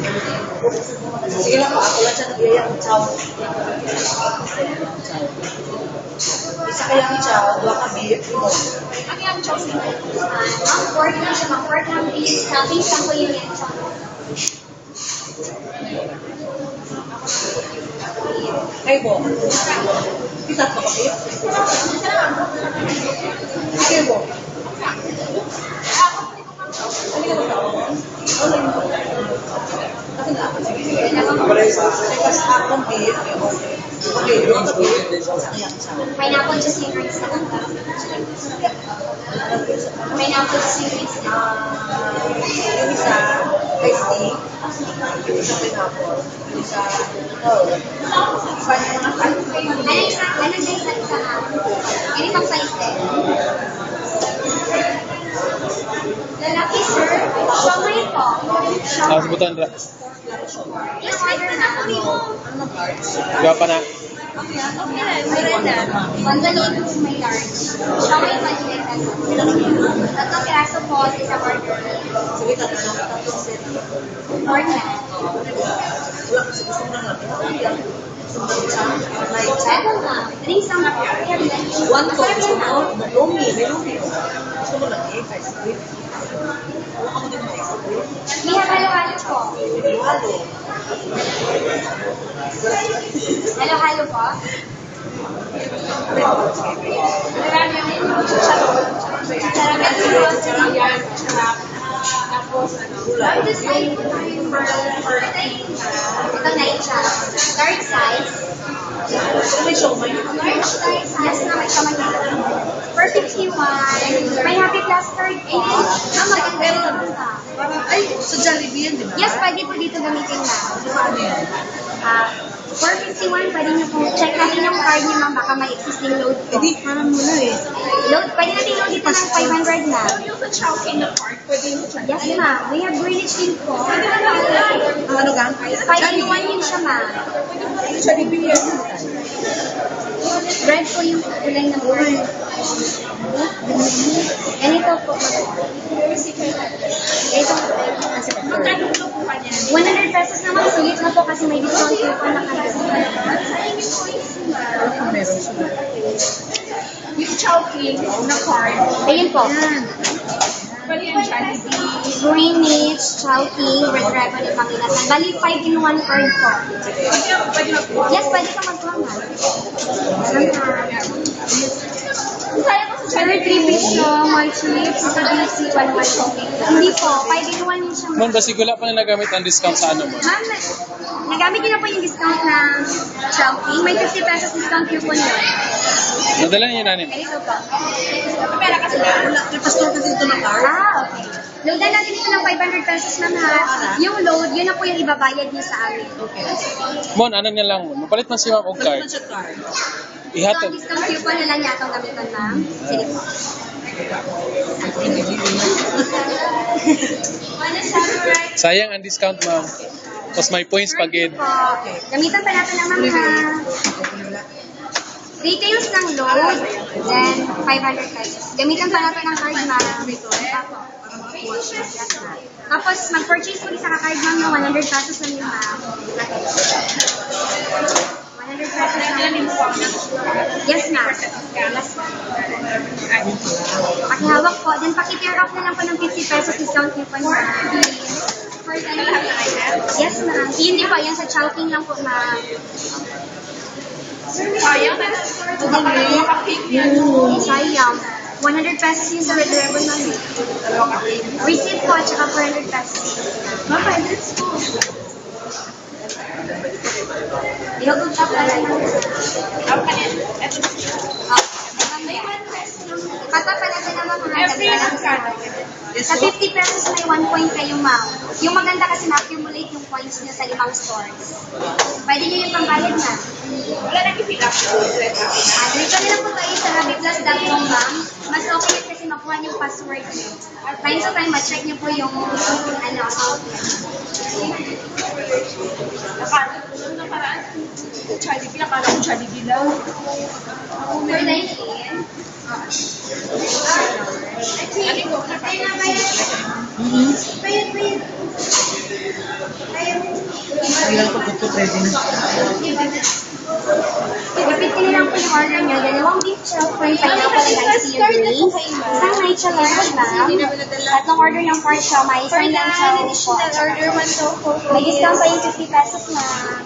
Sige lang po, ako lang siya nag-iyak ng chow. Isa kayang chow, dua ka beef, limon. Ano yung chow siya? Ang pork lang siya, mga pork lang beef, healthy sa ko yung chow. Kayo po, isa pa ka beef? Kayo po. Ano ka ba? Kasi akong beef, okay, dua ka beef, Pineapple just series na. Pineapple series na. yung isa, iced tea, yung isa pineapple, yung isa, Ano din sa isa na? Ini pang size din. Lalaki sir, siomay po. Ah, sebutan ra. Yes, order na. Dua pa na. Okay lang, meron na. Mandalon may large. Siomay maliit na. Tatlong piraso po, isa order. sige, tatlong set. More na. Wala kasi gusto mo lang natin. May Meron na. Drink some. one to, gusto mo, lumi, may lumi. Gusto mo lang ice cream. Wala ka mo din ng ice cream. We have halo-halo po. Halo. Halo-halo po. Ito na siya. Large size. Pero may siomay. Large size. Yes na, may kamay na. For 51. May happy cluster. Ang maganda yun. Ay, sa Jollibee yan, di ba? Yes, pwede po dito gamitin na. Ano yan? 451, pwede nyo po check natin yung card niyo ma'am, baka may existing load po. Hindi, parang muna eh. Load, pwede natin load dito ng 500 na. Yung sa Chowking na card, pwede yung sa Yes ma'am, we have Greenwich din po. ano ka? 5-in-1 yun siya ma'am. Jollibee yan. Red po yung kulay ng card. Ganito po. Ito po. 100 pesos naman, sulit na po kasi may discount coupon na kami. Meron siya. Yung Chowking na card. Ayun po. Pwede yung Jollibee. Greenwich, Chowking, Red Dragon, at Pangilinan. Bali, 5-in-1 card po. Pwede magkuha. Yes, pwede ka magkuha nga. Sir, 3 piso, more chips, ito DC, 1 Hindi po, 5-in-1 yun siya. Mon, basig wala pa na nagamit ang discount sa ano mo. Ma'am, nagamit niyo na po yung discount ng Chowking. May 50 pesos discount coupon yun. Nadala niyo na niyo. Ganito po. Pera kasi wala. May pastor kasi ito ng card. Okay. Loadan natin ito ng 500 pesos ma'am ha. Yung load, yun na po yung ibabayad niyo sa amin. Okay. Mon, ano niya lang mo. Mapalit man si Ma'am og Pwede card. man siya card. Ihatod. Discount coupon na lang yata ang gamitan ma'am. Sige po. Sayang ang discount, Ma'am. Tapos may points pa gid. Okay. Gamitan pa natin ng ma'am ha. Details ng load, then 500 pesos. Gamitan pa natin ng card ma'am. Tapos mag-purchase po isa ka card ma'am ng 100 pesos lang yung ma'am. 100 pesos lang yung Yes ma'am. Yes ma'am. Pakihawak po. Then pakitear off na lang po ng 50 pesos discount coupon ma'am. Yes ma'am. Hindi po. Yan sa Chowking lang po ma'am. Sayang na. Sayang. 100 pesos yung sa Red Dragon namin. Receipt po, tsaka 400 pesos. Ma'am, 500 po. Ihagod ka pala. Patapa natin naman mga sa 50 pesos may 1 point kayo, ma'am. Yung maganda kasi na-accumulate yung points niyo sa 5 stores. Pwede niyo yung pambayad na. Wala nang i-fill up. Dito nila po kayo sa habitlas.com, ma'am. Mas okay yun kasi makuha yung password niyo. Time to time, ma-check niyo po yung account niyo. Jollibee, akala ko Jollibee lang. For 19. Bayad. Sila na pagpunto, pwede na. Repeat ko na lang po yung order nyo. Dalawang beef chop, point pineapple and iced tea race. Isang night lunch, ma'am. Tatlong order ng pork siomai. Isang lang chow po. May discount pa yung 50 pesos, ma'am.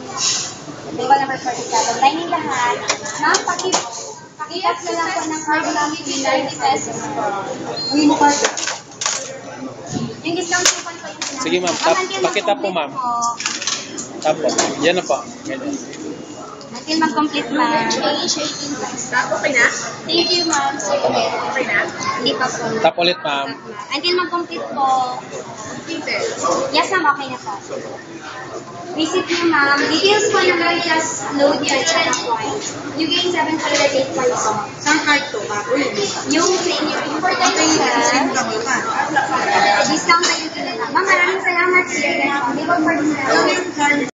Table number 47. Dining lahat. Ma'am, pakitap na lang po ng card namin 90 pesos. Ang imo card. Yung discount coupon po yung sinabi. Sige, ma'am. Pakitap po, ma'am. Tapo. Yan na po. Ganyan. Until mag-complete, ma'am. Okay na? Thank you, ma'am. Okay na? Hindi pa po. Tap ulit, ma'am. Until mag-complete po. Yes, ma'am. Okay na po. Receipt niyo, ma'am. Details po na lang just load your check points. You gain 708 points po. Saan card to? Yung sa inyo. For the discount na yung kinala. Ma'am, maraming salamat. Di ba for